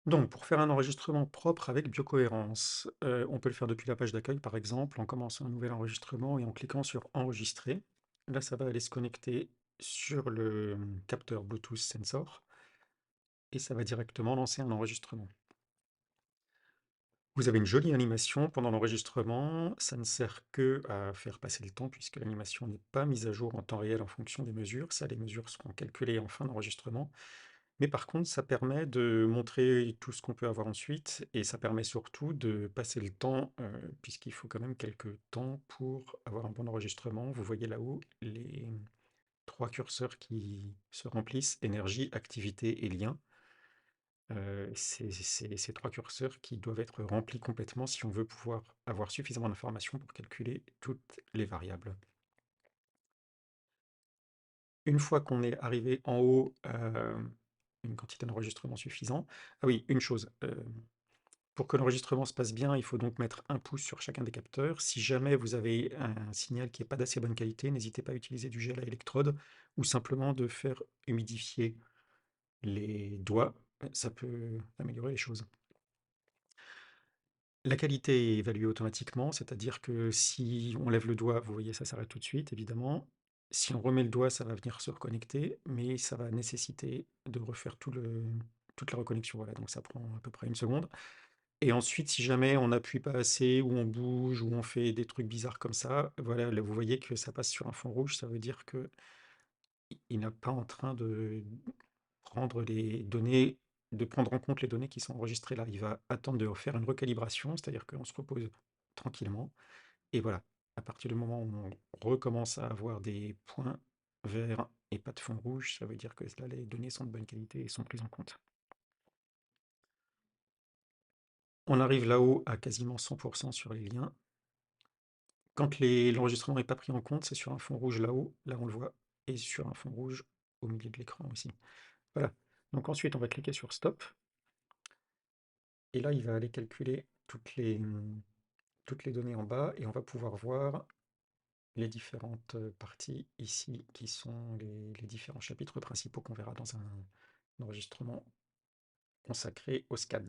Donc, pour faire un enregistrement propre avec biocohérence, on peut le faire depuis la page d'accueil, par exemple, en commençant un nouvel enregistrement et en cliquant sur Enregistrer. Là, ça va aller se connecter sur le capteur Bluetooth Sensor et ça va directement lancer un enregistrement. Vous avez une jolie animation pendant l'enregistrement. Ça ne sert que à faire passer le temps puisque l'animation n'est pas mise à jour en temps réel en fonction des mesures. Ça, les mesures seront calculées en fin d'enregistrement. Mais par contre, ça permet de montrer tout ce qu'on peut avoir ensuite et ça permet surtout de passer le temps, puisqu'il faut quand même quelques temps pour avoir un bon enregistrement. Vous voyez là-haut les 3 curseurs qui se remplissent: énergie, activité et lien. C'est ces 3 curseurs qui doivent être remplis complètement si on veut pouvoir avoir suffisamment d'informations pour calculer toutes les variables. Une fois qu'on est arrivé en haut, une quantité d'enregistrement suffisant. Ah oui, une chose, pour que l'enregistrement se passe bien, il faut donc mettre un pouce sur chacun des capteurs. Si jamais vous avez un signal qui n'est pas d'assez bonne qualité, n'hésitez pas à utiliser du gel à électrode ou simplement de faire humidifier les doigts, ça peut améliorer les choses. La qualité est évaluée automatiquement, c'est-à-dire que si on lève le doigt, vous voyez, ça s'arrête tout de suite, évidemment. Si on remet le doigt, ça va venir se reconnecter, mais ça va nécessiter de refaire toute la reconnexion. Voilà, donc ça prend à peu près une seconde. Et ensuite, si jamais on n'appuie pas assez, ou on bouge, ou on fait des trucs bizarres comme ça, voilà, là, vous voyez que ça passe sur un fond rouge, ça veut dire que il n'est pas en train de prendre les données, de prendre en compte les données qui sont enregistrées là. Il va attendre de faire une recalibration, c'est-à-dire qu'on se repose tranquillement. Et voilà, à partir du moment où on recommence à avoir des points verts et pas de fond rouge, ça veut dire que là, les données sont de bonne qualité et sont prises en compte. On arrive là-haut à quasiment 100% sur les liens. Quand l'enregistrement n'est pas pris en compte, c'est sur un fond rouge là-haut, là on le voit, et sur un fond rouge au milieu de l'écran aussi. Voilà. Donc ensuite, on va cliquer sur Stop. Et là, il va aller calculer toutes les données en bas et on va pouvoir voir les différentes parties ici qui sont les différents chapitres principaux qu'on verra dans un enregistrement consacré au scan.